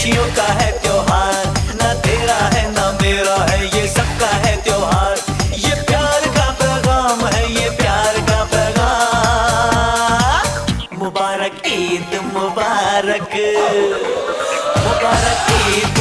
खुशियों का है त्योहार, ना तेरा है ना मेरा है, ये सबका है त्योहार। ये प्यार का पैगाम है, ये प्यार का पैगाम। मुबारक ईद मुबारक, मुबारक ईद